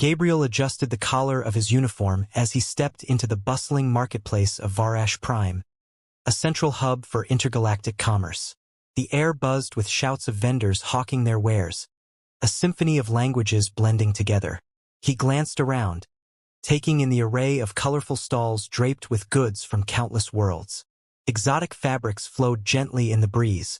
Gabriel adjusted the collar of his uniform as he stepped into the bustling marketplace of Varash Prime, a central hub for intergalactic commerce. The air buzzed with shouts of vendors hawking their wares, a symphony of languages blending together. He glanced around, taking in the array of colorful stalls draped with goods from countless worlds. Exotic fabrics flowed gently in the breeze,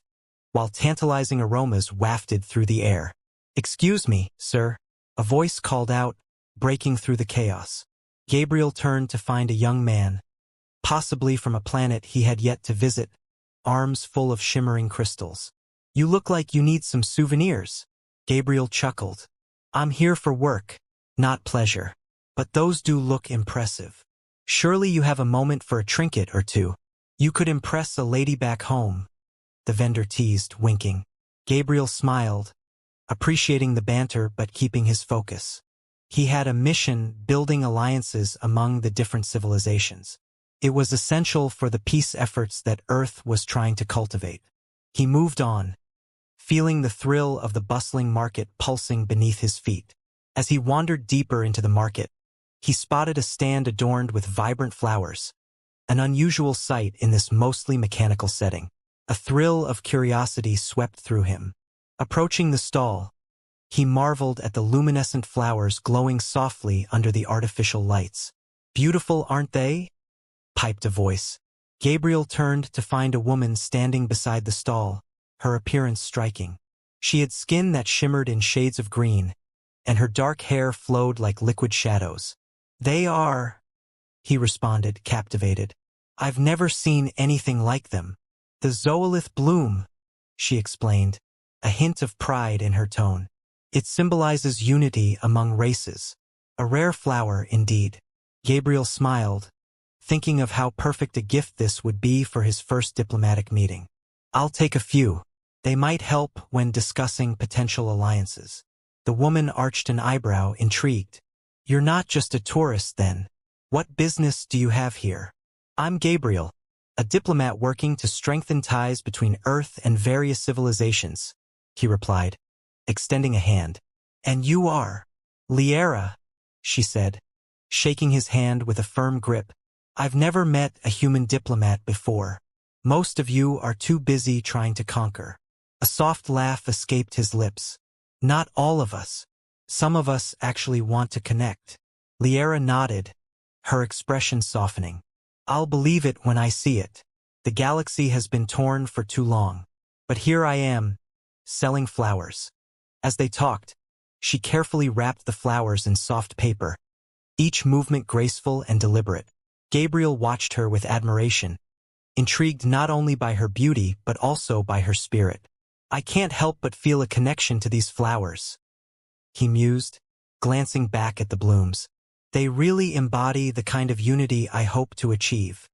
while tantalizing aromas wafted through the air. "Excuse me, sir," a voice called out, breaking through the chaos. Gabriel turned to find a young man, possibly from a planet he had yet to visit, arms full of shimmering crystals. "You look like you need some souvenirs." Gabriel chuckled. "I'm here for work, not pleasure. But those do look impressive. Surely you have a moment for a trinket or two. You could impress a lady back home," the vendor teased, winking. Gabriel smiled, appreciating the banter but keeping his focus. He had a mission, building alliances among the different civilizations. It was essential for the peace efforts that Earth was trying to cultivate. He moved on, feeling the thrill of the bustling market pulsing beneath his feet. As he wandered deeper into the market, he spotted a stand adorned with vibrant flowers, an unusual sight in this mostly mechanical setting. A thrill of curiosity swept through him. Approaching the stall, he marveled at the luminescent flowers glowing softly under the artificial lights. "Beautiful, aren't they?" piped a voice. Gabriel turned to find a woman standing beside the stall, her appearance striking. She had skin that shimmered in shades of green, and her dark hair flowed like liquid shadows. "They are," he responded, captivated. "I've never seen anything like them." "The zoolith bloom," she explained, a hint of pride in her tone. "It symbolizes unity among races. A rare flower indeed." Gabriel smiled, thinking of how perfect a gift this would be for his first diplomatic meeting. "I'll take a few. They might help when discussing potential alliances." The woman arched an eyebrow, intrigued. "You're not just a tourist, then. What business do you have here?" "I'm Gabriel, a diplomat working to strengthen ties between Earth and various civilizations," he replied, extending a hand. "And you are?" "Liera," she said, shaking his hand with a firm grip. "I've never met a human diplomat before. Most of you are too busy trying to conquer." A soft laugh escaped his lips. "Not all of us. Some of us actually want to connect." Liera nodded, her expression softening. "I'll believe it when I see it. The galaxy has been torn for too long. But here I am, selling flowers." As they talked, she carefully wrapped the flowers in soft paper, each movement graceful and deliberate. Gabriel watched her with admiration, intrigued not only by her beauty but also by her spirit. "I can't help but feel a connection to these flowers," he mused, glancing back at the blooms. "They really embody the kind of unity I hope to achieve."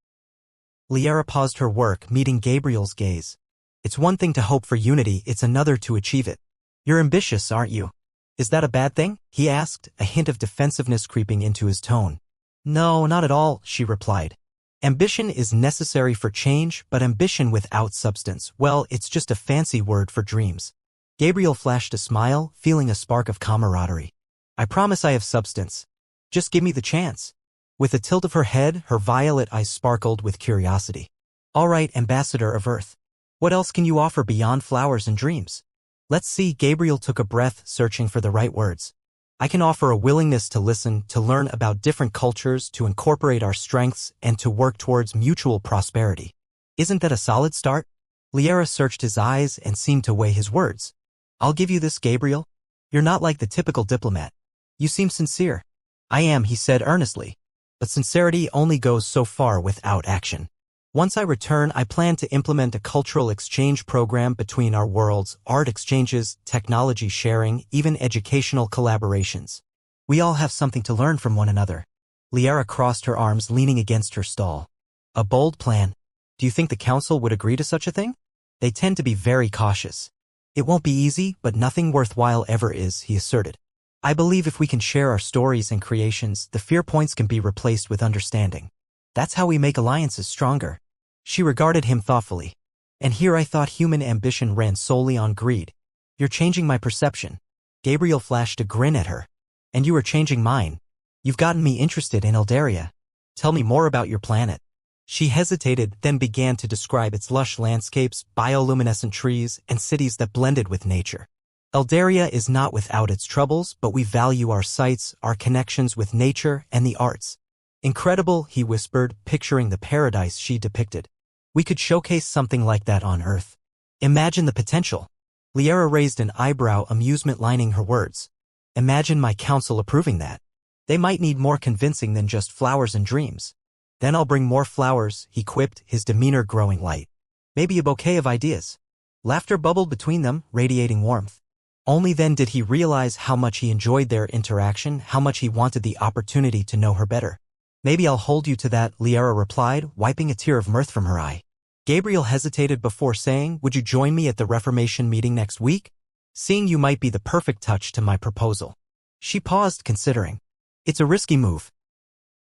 Liera paused her work, meeting Gabriel's gaze. "It's one thing to hope for unity, it's another to achieve it. You're ambitious, aren't you? Is that a bad thing?" he asked, a hint of defensiveness creeping into his tone. "No, not at all," she replied. "Ambition is necessary for change, but ambition without substance, well, it's just a fancy word for dreams." Gabriel flashed a smile, feeling a spark of camaraderie. "I promise I have substance. Just give me the chance." With a tilt of her head, her violet eyes sparkled with curiosity. "All right, Ambassador of Earth. What else can you offer beyond flowers and dreams?" "Let's see." Gabriel took a breath, searching for the right words. "I can offer a willingness to listen, to learn about different cultures, to incorporate our strengths, and to work towards mutual prosperity. Isn't that a solid start?" Liera searched his eyes and seemed to weigh his words. "I'll give you this, Gabriel. You're not like the typical diplomat. You seem sincere." "I am," he said earnestly. "But sincerity only goes so far without action. Once I return, I plan to implement a cultural exchange program between our worlds, art exchanges, technology sharing, even educational collaborations. We all have something to learn from one another." Liera crossed her arms, leaning against her stall. "A bold plan. Do you think the council would agree to such a thing? They tend to be very cautious." "It won't be easy, but nothing worthwhile ever is," he asserted. "I believe if we can share our stories and creations, the fear points can be replaced with understanding. That's how we make alliances stronger." She regarded him thoughtfully. "And here I thought human ambition ran solely on greed. You're changing my perception." Gabriel flashed a grin at her. And you are changing mine. You've gotten me interested in Eldaria. Tell me more about your planet. She hesitated, then began to describe its lush landscapes, bioluminescent trees, and cities that blended with nature. Eldaria is not without its troubles, but we value our sights, our connections with nature, and the arts. Incredible, he whispered, picturing the paradise she depicted. We could showcase something like that on Earth. Imagine the potential. Liara raised an eyebrow, amusement lining her words. Imagine my council approving that. They might need more convincing than just flowers and dreams. Then I'll bring more flowers, he quipped, his demeanor growing light. Maybe a bouquet of ideas. Laughter bubbled between them, radiating warmth. Only then did he realize how much he enjoyed their interaction, how much he wanted the opportunity to know her better. Maybe I'll hold you to that, Liara replied, wiping a tear of mirth from her eye. Gabriel hesitated before saying, would you join me at the Reformation meeting next week? Seeing you might be the perfect touch to my proposal. She paused, considering. It's a risky move.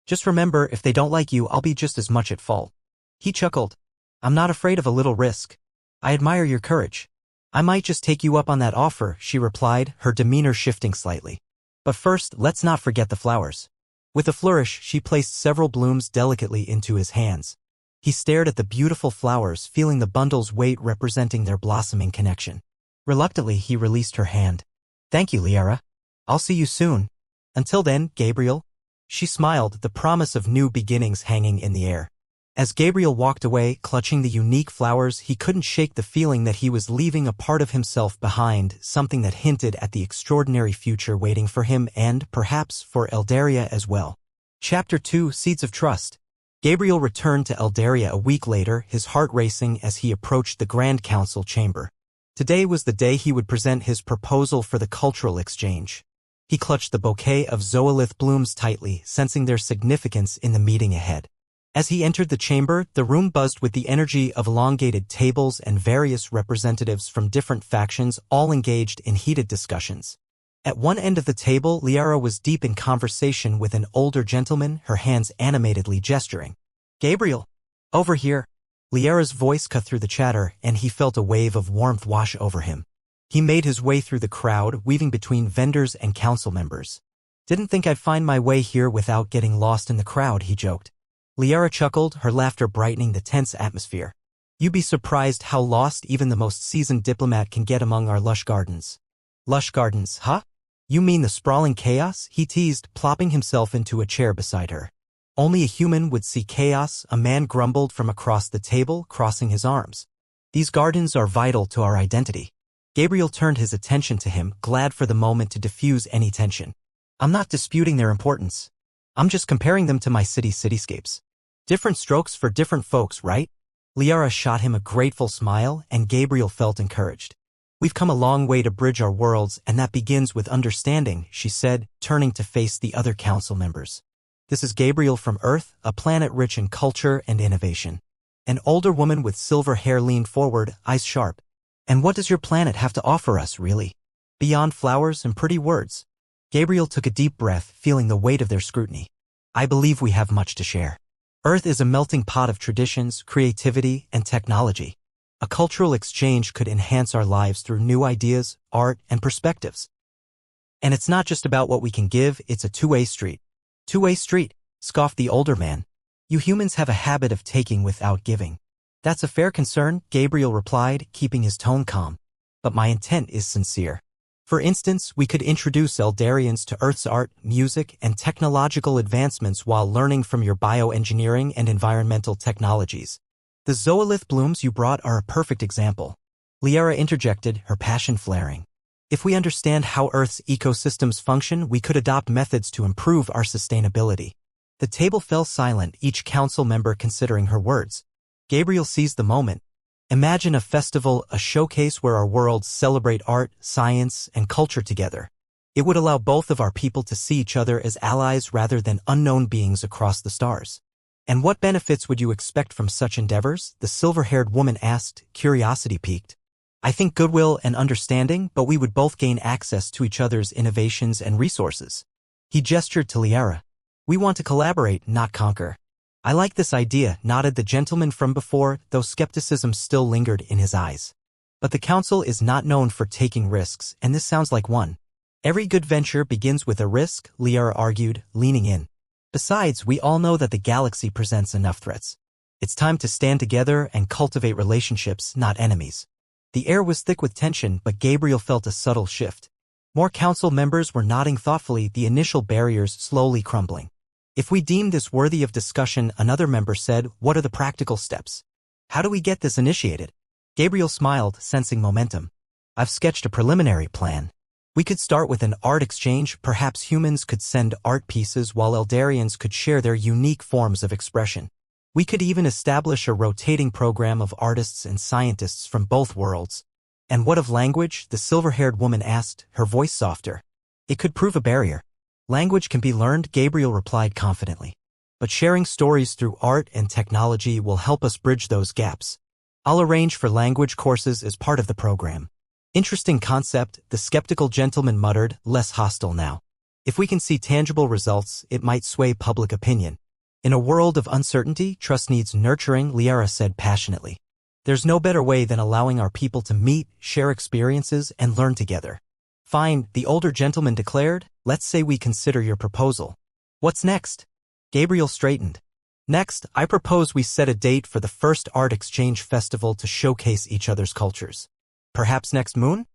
Just remember, if they don't like you, I'll be just as much at fault. He chuckled. I'm not afraid of a little risk. I admire your courage. I might just take you up on that offer, she replied, her demeanor shifting slightly. But first, let's not forget the flowers. With a flourish, she placed several blooms delicately into his hands. He stared at the beautiful flowers, feeling the bundle's weight representing their blossoming connection. Reluctantly, he released her hand. Thank you, Liara. I'll see you soon. Until then, Gabriel. She smiled, the promise of new beginnings hanging in the air. As Gabriel walked away, clutching the unique flowers, he couldn't shake the feeling that he was leaving a part of himself behind, something that hinted at the extraordinary future waiting for him and, perhaps, for Eldaria as well. Chapter 2, Seeds of Trust. Gabriel returned to Eldaria a week later, his heart racing as he approached the Grand Council chamber. Today was the day he would present his proposal for the cultural exchange. He clutched the bouquet of zoolith blooms tightly, sensing their significance in the meeting ahead. As he entered the chamber, the room buzzed with the energy of elongated tables and various representatives from different factions, all engaged in heated discussions. At one end of the table, Liara was deep in conversation with an older gentleman, her hands animatedly gesturing. Gabriel! Over here! Liara's voice cut through the chatter, and he felt a wave of warmth wash over him. He made his way through the crowd, weaving between vendors and council members. Didn't think I'd find my way here without getting lost in the crowd, he joked. Liara chuckled, her laughter brightening the tense atmosphere. You'd be surprised how lost even the most seasoned diplomat can get among our lush gardens. Lush gardens, huh? You mean the sprawling chaos? He teased, plopping himself into a chair beside her. Only a human would see chaos, a man grumbled from across the table, crossing his arms. These gardens are vital to our identity. Gabriel turned his attention to him, glad for the moment to diffuse any tension. I'm not disputing their importance. I'm just comparing them to my city's cityscapes. Different strokes for different folks, right? Liara shot him a grateful smile, and Gabriel felt encouraged. We've come a long way to bridge our worlds, and that begins with understanding, she said, turning to face the other council members. This is Gabriel from Earth, a planet rich in culture and innovation. An older woman with silver hair leaned forward, eyes sharp. And what does your planet have to offer us, really? Beyond flowers and pretty words. Gabriel took a deep breath, feeling the weight of their scrutiny. I believe we have much to share. Earth is a melting pot of traditions, creativity, and technology. A cultural exchange could enhance our lives through new ideas, art, and perspectives. And it's not just about what we can give, it's a two-way street. Two-way street, scoffed the older man. You humans have a habit of taking without giving. That's a fair concern, Gabriel replied, keeping his tone calm. But my intent is sincere. For instance, we could introduce Eldarians to Earth's art, music, and technological advancements while learning from your bioengineering and environmental technologies. The zoolith blooms you brought are a perfect example. Liara interjected, her passion flaring. If we understand how Earth's ecosystems function, we could adopt methods to improve our sustainability. The table fell silent, each council member considering her words. Gabriel seized the moment. Imagine a festival, a showcase where our worlds celebrate art, science, and culture together. It would allow both of our people to see each other as allies rather than unknown beings across the stars. And what benefits would you expect from such endeavors? The silver-haired woman asked, curiosity piqued. I think goodwill and understanding, but we would both gain access to each other's innovations and resources. He gestured to Liara. We want to collaborate, not conquer. I like this idea, nodded the gentleman from before, though skepticism still lingered in his eyes. But the council is not known for taking risks, and this sounds like one. Every good venture begins with a risk, Liara argued, leaning in. Besides, we all know that the galaxy presents enough threats. It's time to stand together and cultivate relationships, not enemies. The air was thick with tension, but Gabriel felt a subtle shift. More council members were nodding thoughtfully, the initial barriers slowly crumbling. If we deem this worthy of discussion, another member said, what are the practical steps? How do we get this initiated? Gabriel smiled, sensing momentum. I've sketched a preliminary plan. We could start with an art exchange. Perhaps humans could send art pieces while Eldarians could share their unique forms of expression. We could even establish a rotating program of artists and scientists from both worlds. And what of language? The silver-haired woman asked, her voice softer. It could prove a barrier. Language can be learned, Gabriel replied confidently. But sharing stories through art and technology will help us bridge those gaps. I'll arrange for language courses as part of the program. Interesting concept, the skeptical gentleman muttered, less hostile now. If we can see tangible results, it might sway public opinion. In a world of uncertainty, trust needs nurturing, Liara said passionately. There's no better way than allowing our people to meet, share experiences, and learn together. Fine, the older gentleman declared, let's say we consider your proposal. What's next? Gabriel straightened. Next, I propose we set a date for the first art exchange festival to showcase each other's cultures. Perhaps next moon?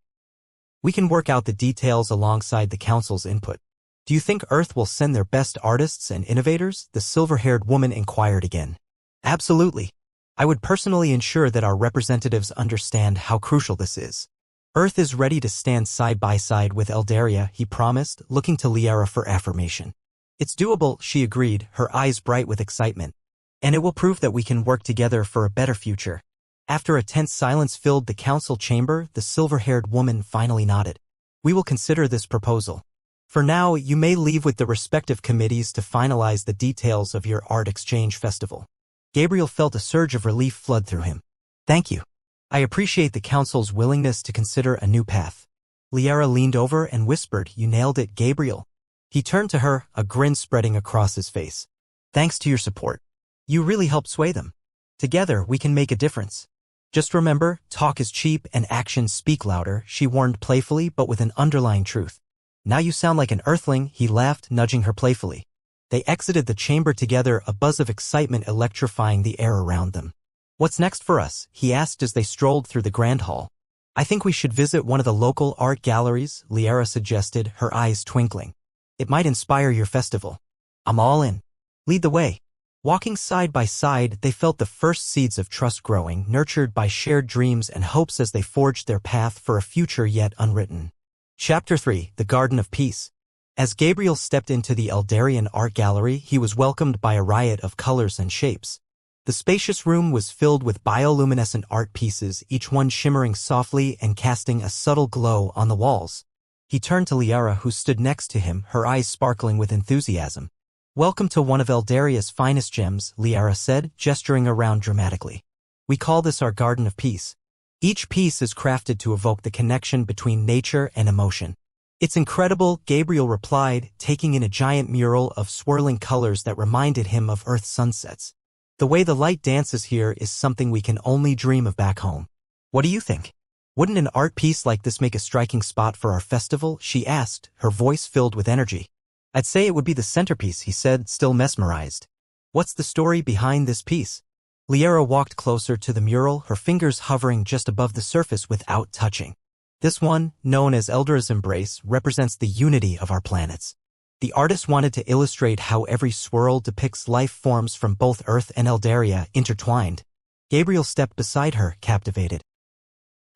We can work out the details alongside the council's input. Do you think Earth will send their best artists and innovators? The silver-haired woman inquired again. Absolutely. I would personally ensure that our representatives understand how crucial this is. Earth is ready to stand side by side with Eldaria, he promised, looking to Liara for affirmation. It's doable, she agreed, her eyes bright with excitement. And it will prove that we can work together for a better future. After a tense silence filled the council chamber, the silver-haired woman finally nodded. We will consider this proposal. For now, you may leave with the respective committees to finalize the details of your art exchange festival. Gabriel felt a surge of relief flood through him. Thank you. I appreciate the council's willingness to consider a new path. Liara leaned over and whispered, you nailed it, Gabriel. He turned to her, a grin spreading across his face. Thanks to your support. You really helped sway them. Together, we can make a difference. Just remember, talk is cheap and actions speak louder, she warned playfully but with an underlying truth. Now you sound like an earthling, he laughed, nudging her playfully. They exited the chamber together, a buzz of excitement electrifying the air around them. What's next for us? He asked as they strolled through the grand hall. I think we should visit one of the local art galleries, Liara suggested, her eyes twinkling. It might inspire your festival. I'm all in. Lead the way. Walking side by side, they felt the first seeds of trust growing, nurtured by shared dreams and hopes as they forged their path for a future yet unwritten. Chapter 3, The Garden of Peace. As Gabriel stepped into the Eldarian art gallery, he was welcomed by a riot of colors and shapes. The spacious room was filled with bioluminescent art pieces, each one shimmering softly and casting a subtle glow on the walls. He turned to Liara, who stood next to him, her eyes sparkling with enthusiasm. Welcome to one of Eldaria's finest gems, Liara said, gesturing around dramatically. We call this our Garden of Peace. Each piece is crafted to evoke the connection between nature and emotion. It's incredible, Gabriel replied, taking in a giant mural of swirling colors that reminded him of Earth's sunsets. The way the light dances here is something we can only dream of back home. What do you think? Wouldn't an art piece like this make a striking spot for our festival? She asked, her voice filled with energy. I'd say it would be the centerpiece, he said, still mesmerized. What's the story behind this piece? Liara walked closer to the mural, her fingers hovering just above the surface without touching. This one, known as Eldra's Embrace, represents the unity of our planets. The artist wanted to illustrate how every swirl depicts life forms from both Earth and Eldaria intertwined. Gabriel stepped beside her, captivated.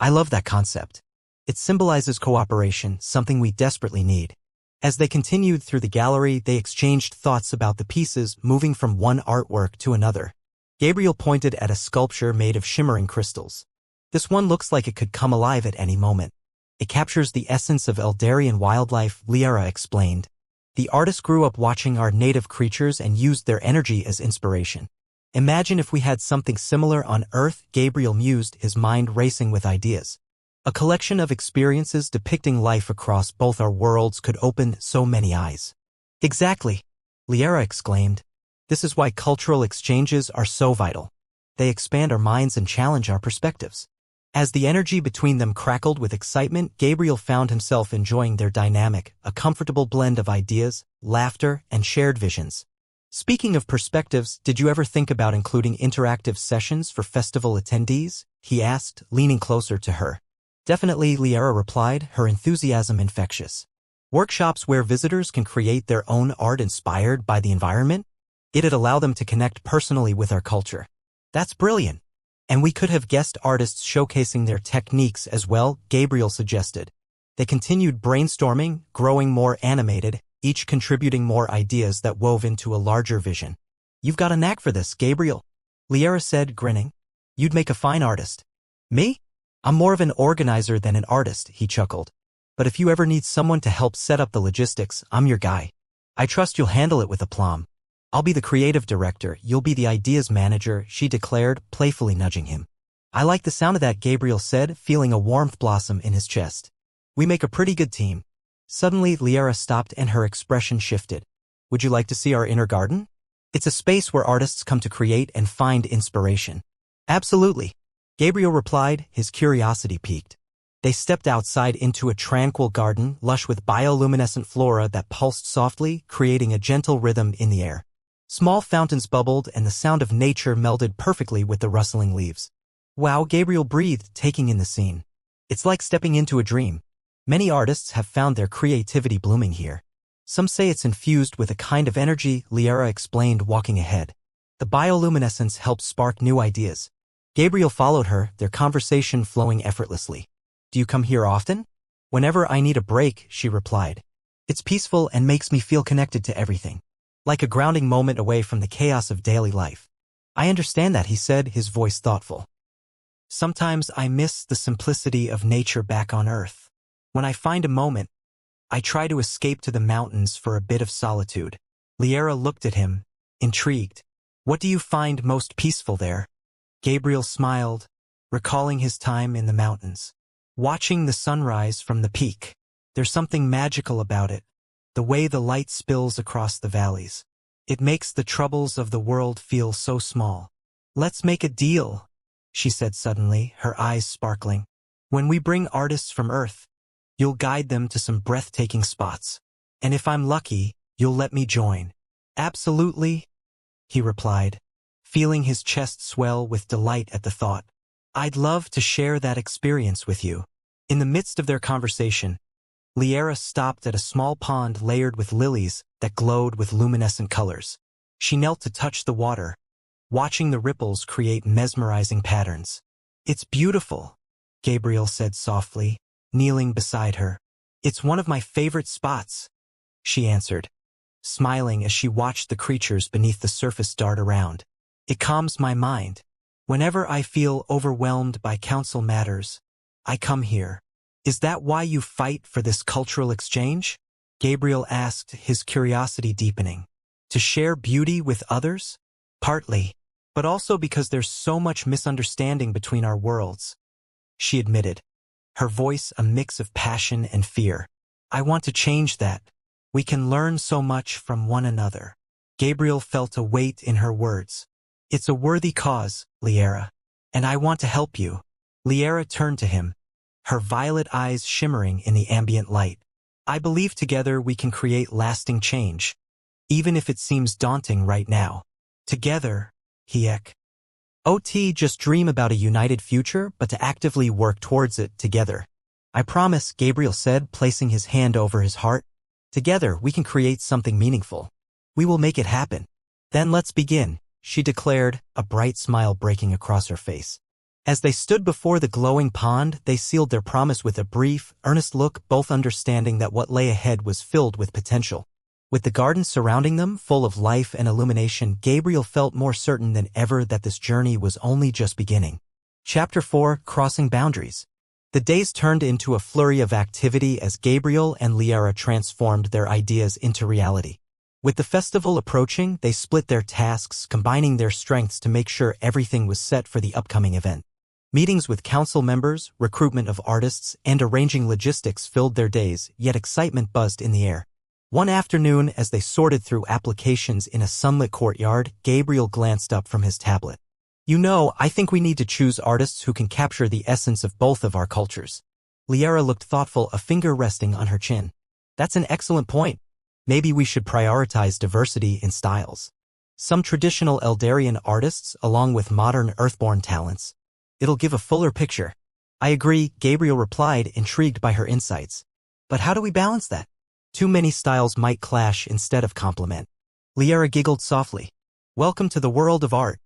I love that concept. It symbolizes cooperation, something we desperately need. As they continued through the gallery, they exchanged thoughts about the pieces, moving from one artwork to another. Gabriel pointed at a sculpture made of shimmering crystals. This one looks like it could come alive at any moment. It captures the essence of Eldarian wildlife, Liara explained. The artist grew up watching our native creatures and used their energy as inspiration. Imagine if we had something similar on Earth, Gabriel mused, his mind racing with ideas. A collection of experiences depicting life across both our worlds could open so many eyes. Exactly, Liara exclaimed. This is why cultural exchanges are so vital. They expand our minds and challenge our perspectives. As the energy between them crackled with excitement, Gabriel found himself enjoying their dynamic, a comfortable blend of ideas, laughter, and shared visions. Speaking of perspectives, did you ever think about including interactive sessions for festival attendees? He asked, leaning closer to her. Definitely, Liara replied, her enthusiasm infectious. Workshops where visitors can create their own art inspired by the environment? It'd allow them to connect personally with our culture. That's brilliant. And we could have guest artists showcasing their techniques as well, Gabriel suggested. They continued brainstorming, growing more animated, each contributing more ideas that wove into a larger vision. You've got a knack for this, Gabriel, Liara said, grinning. You'd make a fine artist. Me? I'm more of an organizer than an artist, he chuckled. But if you ever need someone to help set up the logistics, I'm your guy. I trust you'll handle it with aplomb. I'll be the creative director, you'll be the ideas manager, she declared, playfully nudging him. I like the sound of that, Gabriel said, feeling a warmth blossom in his chest. We make a pretty good team. Suddenly, Liara stopped and her expression shifted. Would you like to see our inner garden? It's a space where artists come to create and find inspiration. Absolutely, Gabriel replied, his curiosity piqued. They stepped outside into a tranquil garden, lush with bioluminescent flora that pulsed softly, creating a gentle rhythm in the air. Small fountains bubbled and the sound of nature melded perfectly with the rustling leaves. Wow, Gabriel breathed, taking in the scene. It's like stepping into a dream. Many artists have found their creativity blooming here. Some say it's infused with a kind of energy, Liara explained, walking ahead. The bioluminescence helps spark new ideas. Gabriel followed her, their conversation flowing effortlessly. Do you come here often? Whenever I need a break, she replied. It's peaceful and makes me feel connected to everything. Like a grounding moment away from the chaos of daily life. I understand that, he said, his voice thoughtful. Sometimes I miss the simplicity of nature back on Earth. When I find a moment, I try to escape to the mountains for a bit of solitude. Liara looked at him, intrigued. What do you find most peaceful there? Gabriel smiled, recalling his time in the mountains. Watching the sunrise from the peak. There's something magical about it. The way the light spills across the valleys. It makes the troubles of the world feel so small. Let's make a deal, she said suddenly, her eyes sparkling. When we bring artists from Earth, you'll guide them to some breathtaking spots. And if I'm lucky, you'll let me join. Absolutely, he replied, feeling his chest swell with delight at the thought. I'd love to share that experience with you. In the midst of their conversation, Liara stopped at a small pond layered with lilies that glowed with luminescent colors. She knelt to touch the water, watching the ripples create mesmerizing patterns. It's beautiful, Gabriel said softly, kneeling beside her. It's one of my favorite spots, she answered, smiling as she watched the creatures beneath the surface dart around. It calms my mind. Whenever I feel overwhelmed by council matters, I come here. Is that why you fight for this cultural exchange? Gabriel asked, his curiosity deepening. To share beauty with others? Partly, but also because there's so much misunderstanding between our worlds, she admitted, her voice a mix of passion and fear. I want to change that. We can learn so much from one another. Gabriel felt a weight in her words. It's a worthy cause, Liara, and I want to help you. Liara turned to him, her violet eyes shimmering in the ambient light. I believe together we can create lasting change, even if it seems daunting right now. Together, he echoed. Just dream about a united future, but to actively work towards it together. I promise, Gabriel said, placing his hand over his heart. Together, we can create something meaningful. We will make it happen. Then let's begin, she declared, a bright smile breaking across her face. As they stood before the glowing pond, they sealed their promise with a brief, earnest look, both understanding that what lay ahead was filled with potential. With the garden surrounding them, full of life and illumination, Gabriel felt more certain than ever that this journey was only just beginning. Chapter 4: Crossing Boundaries. The days turned into a flurry of activity as Gabriel and Liara transformed their ideas into reality. With the festival approaching, they split their tasks, combining their strengths to make sure everything was set for the upcoming event. Meetings with council members, recruitment of artists, and arranging logistics filled their days, yet excitement buzzed in the air. One afternoon, as they sorted through applications in a sunlit courtyard, Gabriel glanced up from his tablet. You know, I think we need to choose artists who can capture the essence of both of our cultures. Liara looked thoughtful, a finger resting on her chin. That's an excellent point. Maybe we should prioritize diversity in styles. Some traditional Eldarian artists along with modern Earthborn talents. It'll give a fuller picture. I agree, Gabriel replied, intrigued by her insights. But how do we balance that? Too many styles might clash instead of complement. Liara giggled softly. Welcome to the world of art.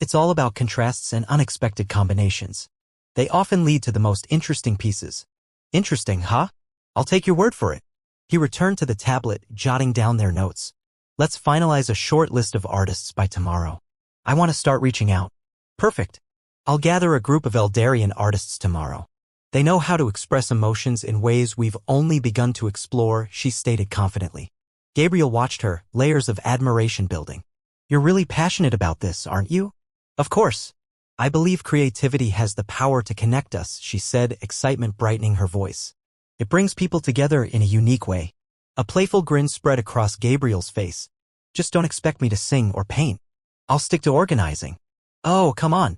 It's all about contrasts and unexpected combinations. They often lead to the most interesting pieces. Interesting, huh? I'll take your word for it. He returned to the tablet, jotting down their notes. Let's finalize a short list of artists by tomorrow. I want to start reaching out. Perfect. I'll gather a group of Eldarian artists tomorrow. They know how to express emotions in ways we've only begun to explore, she stated confidently. Gabriel watched her, layers of admiration building. You're really passionate about this, aren't you? Of course. I believe creativity has the power to connect us, she said, excitement brightening her voice. It brings people together in a unique way. A playful grin spread across Gabriel's face. Just don't expect me to sing or paint. I'll stick to organizing. Oh, come on.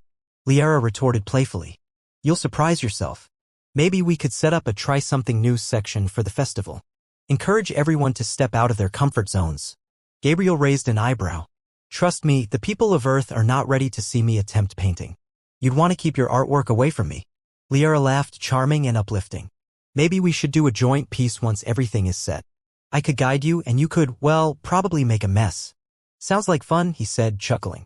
Liara retorted playfully. You'll surprise yourself. Maybe we could set up a try something new section for the festival. Encourage everyone to step out of their comfort zones. Gabriel raised an eyebrow. Trust me, the people of Earth are not ready to see me attempt painting. You'd want to keep your artwork away from me. Liara laughed, charming and uplifting. Maybe we should do a joint piece once everything is set. I could guide you and you could, well, probably make a mess. Sounds like fun, he said, chuckling.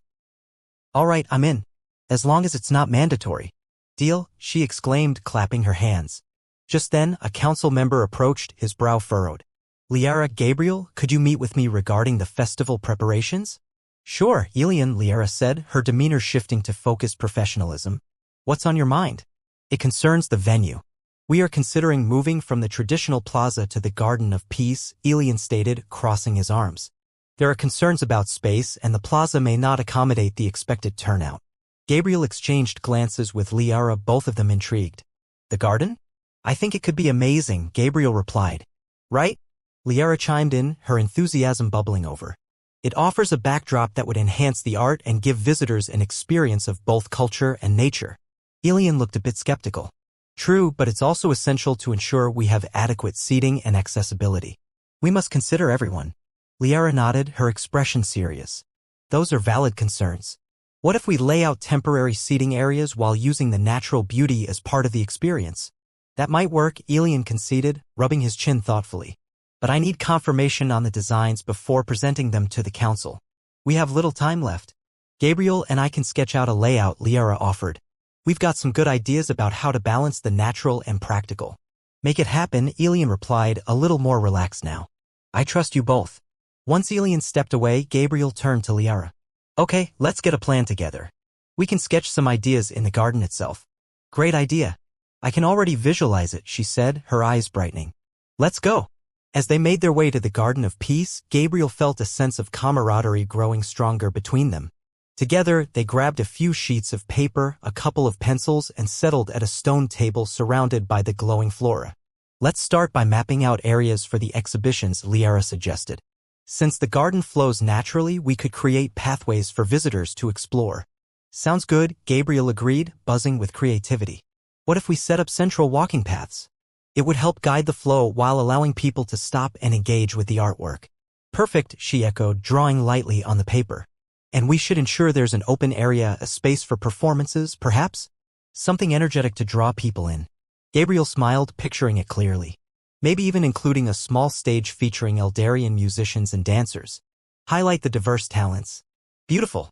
All right, I'm in. As long as it's not mandatory. Deal, she exclaimed, clapping her hands. Just then, a council member approached, his brow furrowed. Liara, Gabriel, could you meet with me regarding the festival preparations? Sure, Elian, Liara said, her demeanor shifting to focused professionalism. What's on your mind? It concerns the venue. We are considering moving from the traditional plaza to the Garden of Peace, Elian stated, crossing his arms. There are concerns about space and the plaza may not accommodate the expected turnout. Gabriel exchanged glances with Liara, both of them intrigued. The garden? I think it could be amazing, Gabriel replied. Right? Liara chimed in, her enthusiasm bubbling over. It offers a backdrop that would enhance the art and give visitors an experience of both culture and nature. Elian looked a bit skeptical. True, but it's also essential to ensure we have adequate seating and accessibility. We must consider everyone. Liara nodded, her expression serious. Those are valid concerns. What if we lay out temporary seating areas while using the natural beauty as part of the experience? That might work, Elian conceded, rubbing his chin thoughtfully. But I need confirmation on the designs before presenting them to the council. We have little time left. Gabriel and I can sketch out a layout, Liara offered. We've got some good ideas about how to balance the natural and practical. Make it happen, Elian replied, a little more relaxed now. I trust you both. Once Elian stepped away, Gabriel turned to Liara. Okay, let's get a plan together. We can sketch some ideas in the garden itself. Great idea. I can already visualize it, she said, her eyes brightening. Let's go. As they made their way to the Garden of Peace, Gabriel felt a sense of camaraderie growing stronger between them. Together, they grabbed a few sheets of paper, a couple of pencils, and settled at a stone table surrounded by the glowing flora. Let's start by mapping out areas for the exhibitions, Liara suggested. Since the garden flows naturally, we could create pathways for visitors to explore. Sounds good, Gabriel agreed, buzzing with creativity. What if we set up central walking paths? It would help guide the flow while allowing people to stop and engage with the artwork. Perfect, she echoed, drawing lightly on the paper. And we should ensure there's an open area, a space for performances, perhaps? Something energetic to draw people in. Gabriel smiled, picturing it clearly. Maybe even including a small stage featuring Eldarian musicians and dancers. Highlight the diverse talents. Beautiful.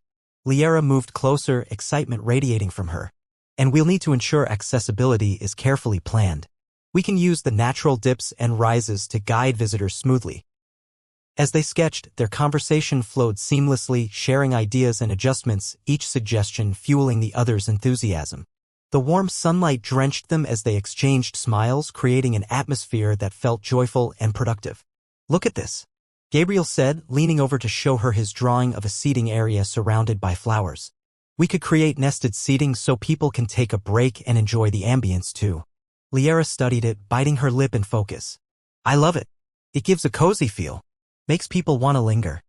Liara moved closer, excitement radiating from her. And we'll need to ensure accessibility is carefully planned. We can use the natural dips and rises to guide visitors smoothly. As they sketched, their conversation flowed seamlessly, sharing ideas and adjustments, each suggestion fueling the other's enthusiasm. The warm sunlight drenched them as they exchanged smiles, creating an atmosphere that felt joyful and productive. Look at this, Gabriel said, leaning over to show her his drawing of a seating area surrounded by flowers. We could create nested seating so people can take a break and enjoy the ambience too. Liara studied it, biting her lip in focus. I love it. It gives a cozy feel. Makes people want to linger.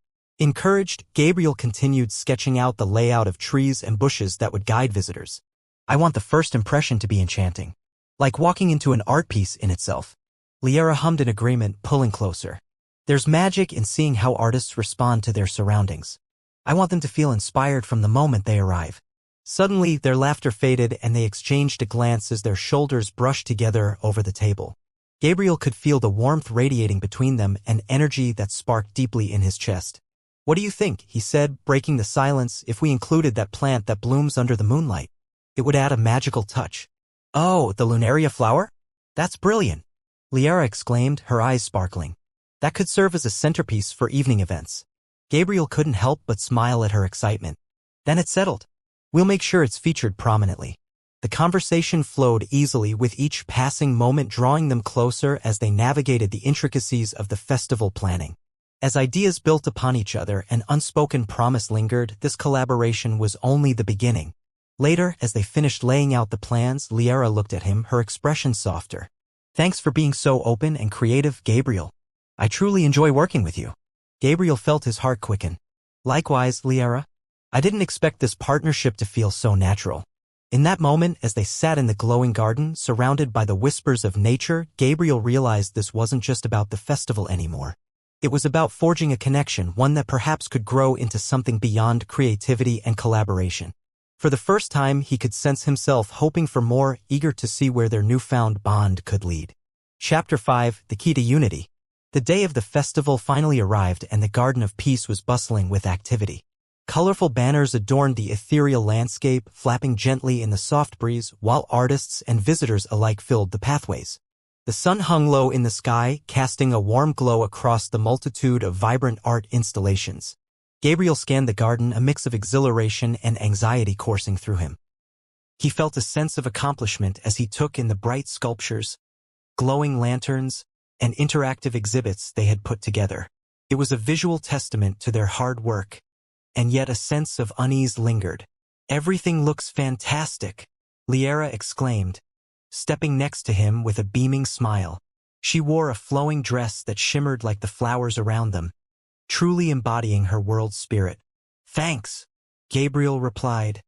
Encouraged, Gabriel continued sketching out the layout of trees and bushes that would guide visitors. I want the first impression to be enchanting. Like walking into an art piece in itself. Liara hummed in agreement, pulling closer. There's magic in seeing how artists respond to their surroundings. I want them to feel inspired from the moment they arrive. Suddenly, their laughter faded and they exchanged a glance as their shoulders brushed together over the table. Gabriel could feel the warmth radiating between them and energy that sparked deeply in his chest. What do you think, he said, breaking the silence, if we included that plant that blooms under the moonlight? It would add a magical touch. Oh, the lunaria flower? That's brilliant, Liara exclaimed, her eyes sparkling. That could serve as a centerpiece for evening events. Gabriel couldn't help but smile at her excitement. Then it settled. We'll make sure it's featured prominently. The conversation flowed easily, with each passing moment drawing them closer as they navigated the intricacies of the festival planning. As ideas built upon each other and unspoken promise lingered, this collaboration was only the beginning. Later, as they finished laying out the plans, Liara looked at him, her expression softer. Thanks for being so open and creative, Gabriel. I truly enjoy working with you. Gabriel felt his heart quicken. Likewise, Liara. I didn't expect this partnership to feel so natural. In that moment, as they sat in the glowing garden, surrounded by the whispers of nature, Gabriel realized this wasn't just about the festival anymore. It was about forging a connection, one that perhaps could grow into something beyond creativity and collaboration. For the first time, he could sense himself hoping for more, eager to see where their newfound bond could lead. Chapter 5, The Key to Unity. The day of the festival finally arrived and the Garden of Peace was bustling with activity. Colorful banners adorned the ethereal landscape, flapping gently in the soft breeze, while artists and visitors alike filled the pathways. The sun hung low in the sky, casting a warm glow across the multitude of vibrant art installations. Gabriel scanned the garden, a mix of exhilaration and anxiety coursing through him. He felt a sense of accomplishment as he took in the bright sculptures, glowing lanterns, and interactive exhibits they had put together. It was a visual testament to their hard work, and yet a sense of unease lingered. Everything looks fantastic, Liara exclaimed, stepping next to him with a beaming smile. She wore a flowing dress that shimmered like the flowers around them, truly embodying her world spirit. Thanks, Gabriel replied,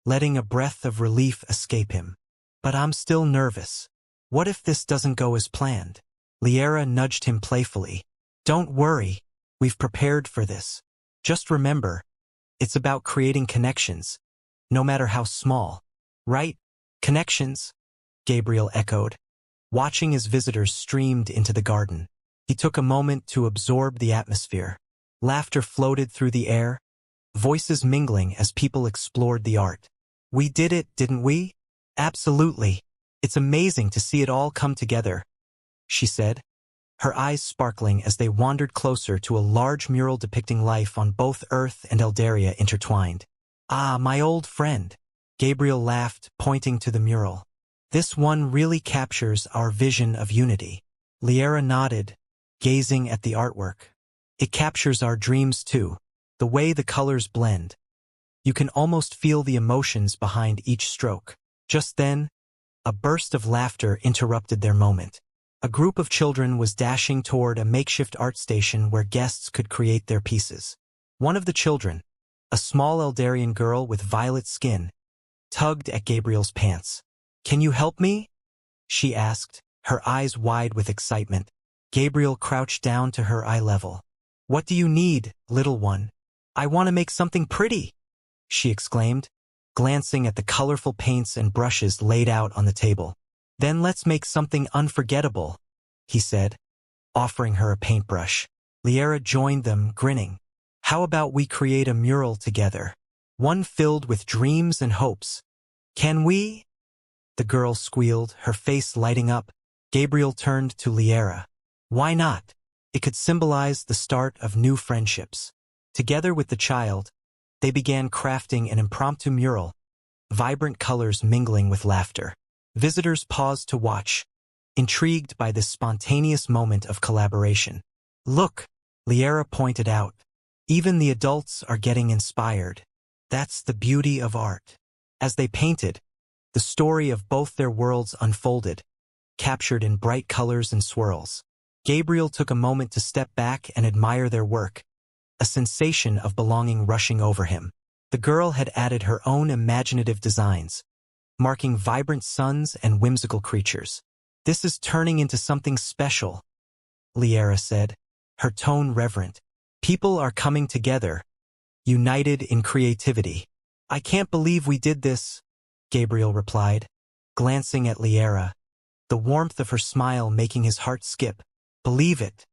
letting a breath of relief escape him. But I'm still nervous. What if this doesn't go as planned? Liara nudged him playfully. Don't worry, we've prepared for this. Just remember, it's about creating connections, no matter how small. Right? Connections? Gabriel echoed, watching as visitors streamed into the garden. He took a moment to absorb the atmosphere. Laughter floated through the air, voices mingling as people explored the art. We did it, didn't we? Absolutely. It's amazing to see it all come together, she said, her eyes sparkling as they wandered closer to a large mural depicting life on both Earth and Eldaria intertwined. Ah, my old friend, Gabriel laughed, pointing to the mural. This one really captures our vision of unity. Liara nodded, gazing at the artwork. It captures our dreams too, the way the colors blend. You can almost feel the emotions behind each stroke. Just then, a burst of laughter interrupted their moment. A group of children was dashing toward a makeshift art station where guests could create their pieces. One of the children, a small Eldarian girl with violet skin, tugged at Gabriel's pants. Can you help me? She asked, her eyes wide with excitement. Gabriel crouched down to her eye level. What do you need, little one? I want to make something pretty, she exclaimed, glancing at the colorful paints and brushes laid out on the table. Then let's make something unforgettable, he said, offering her a paintbrush. Liara joined them, grinning. How about we create a mural together? One filled with dreams and hopes. Can we? The girl squealed, her face lighting up. Gabriel turned to Liara. Why not? It could symbolize the start of new friendships. Together with the child, they began crafting an impromptu mural, vibrant colors mingling with laughter. Visitors paused to watch, intrigued by this spontaneous moment of collaboration. Look, Liara pointed out. Even the adults are getting inspired. That's the beauty of art. As they painted, the story of both their worlds unfolded, captured in bright colors and swirls. Gabriel took a moment to step back and admire their work, a sensation of belonging rushing over him. The girl had added her own imaginative designs, marking vibrant suns and whimsical creatures. "This is turning into something special," Liara said, her tone reverent. "People are coming together, united in creativity." "I can't believe we did this," Gabriel replied, glancing at Liara, the warmth of her smile making his heart skip. "Believe it.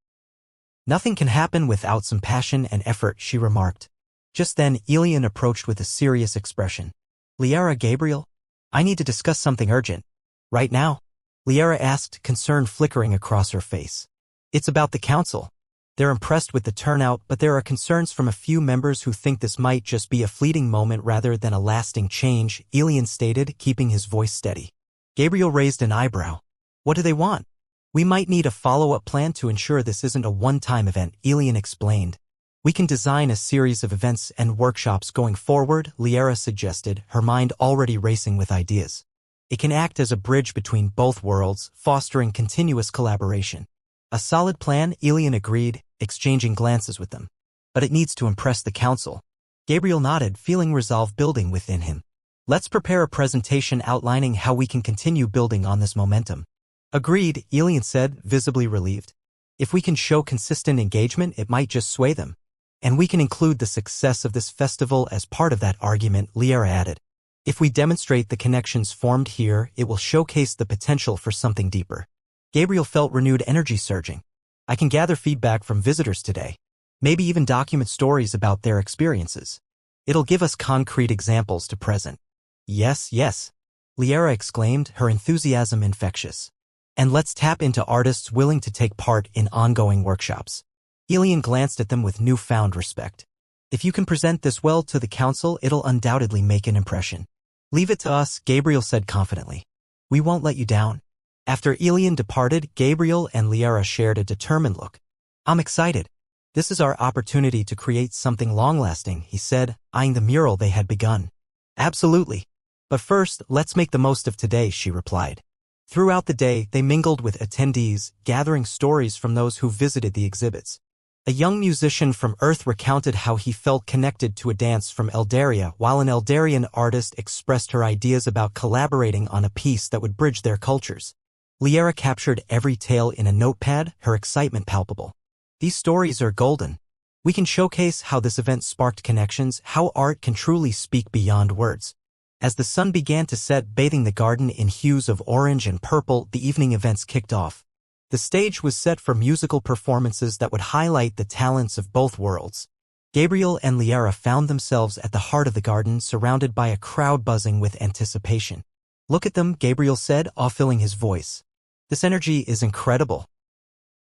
Nothing can happen without some passion and effort," she remarked. Just then, Elian approached with a serious expression. "Liara, Gabriel, I need to discuss something urgent." "Right now?" Liara asked, concern flickering across her face. "It's about the council. They're impressed with the turnout, but there are concerns from a few members who think this might just be a fleeting moment rather than a lasting change," Elian stated, keeping his voice steady. Gabriel raised an eyebrow. "What do they want?" "We might need a follow-up plan to ensure this isn't a one-time event," Elian explained. "We can design a series of events and workshops going forward," Liara suggested, her mind already racing with ideas. "It can act as a bridge between both worlds, fostering continuous collaboration." "A solid plan," Elian agreed, exchanging glances with them. "But it needs to impress the council." Gabriel nodded, feeling resolve building within him. "Let's prepare a presentation outlining how we can continue building on this momentum." "Agreed," Elian said, visibly relieved. "If we can show consistent engagement, it might just sway them. And we can include the success of this festival as part of that argument," Liara added. "If we demonstrate the connections formed here, it will showcase the potential for something deeper." Gabriel felt renewed energy surging. "I can gather feedback from visitors today. Maybe even document stories about their experiences. It'll give us concrete examples to present." "Yes, yes," Liara exclaimed, her enthusiasm infectious. "And let's tap into artists willing to take part in ongoing workshops." Elian glanced at them with newfound respect. "If you can present this well to the council, it'll undoubtedly make an impression." "Leave it to us," Gabriel said confidently. "We won't let you down." After Elian departed, Gabriel and Liara shared a determined look. "I'm excited. This is our opportunity to create something long-lasting," he said, eyeing the mural they had begun. "Absolutely. But first, let's make the most of today," she replied. Throughout the day, they mingled with attendees, gathering stories from those who visited the exhibits. A young musician from Earth recounted how he felt connected to a dance from Eldaria, while an Eldarian artist expressed her ideas about collaborating on a piece that would bridge their cultures. Liara captured every tale in a notepad, her excitement palpable. "These stories are golden. We can showcase how this event sparked connections, how art can truly speak beyond words." As the sun began to set, bathing the garden in hues of orange and purple, the evening events kicked off. The stage was set for musical performances that would highlight the talents of both worlds. Gabriel and Liara found themselves at the heart of the garden, surrounded by a crowd buzzing with anticipation. "Look at them," Gabriel said, awe-filling his voice. "This energy is incredible."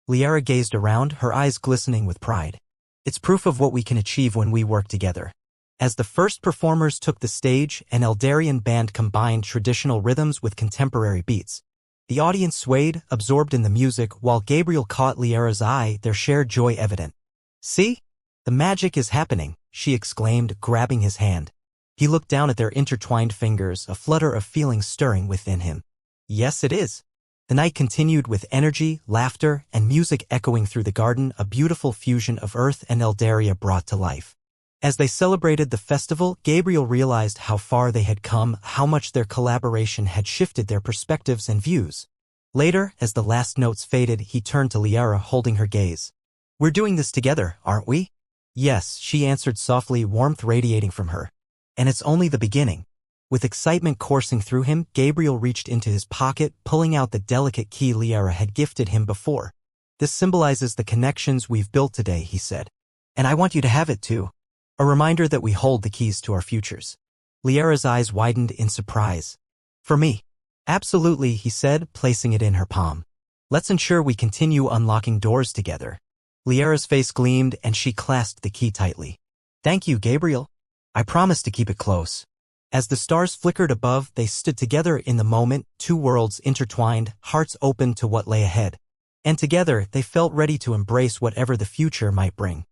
Liara gazed around, her eyes glistening with pride. "It's proof of what we can achieve when we work together." As the first performers took the stage, an Eldarian band combined traditional rhythms with contemporary beats. The audience swayed, absorbed in the music, while Gabriel caught Liara's eye, their shared joy evident. "See? The magic is happening," she exclaimed, grabbing his hand. He looked down at their intertwined fingers, a flutter of feelings stirring within him. "Yes, it is." The night continued with energy, laughter, and music echoing through the garden, a beautiful fusion of Earth and Eldaria brought to life. As they celebrated the festival, Gabriel realized how far they had come, how much their collaboration had shifted their perspectives and views. Later, as the last notes faded, he turned to Liara, holding her gaze. "We're doing this together, aren't we?" "Yes," she answered softly, warmth radiating from her. "And it's only the beginning." With excitement coursing through him, Gabriel reached into his pocket, pulling out the delicate key Liara had gifted him before. "This symbolizes the connections we've built today," he said. "And I want you to have it too. A reminder that we hold the keys to our futures." Liara's eyes widened in surprise. "For me?" "Absolutely," he said, placing it in her palm. "Let's ensure we continue unlocking doors together." Liara's face gleamed, and she clasped the key tightly. "Thank you, Gabriel. I promise to keep it close." As the stars flickered above, they stood together in the moment, two worlds intertwined, hearts open to what lay ahead. And together, they felt ready to embrace whatever the future might bring.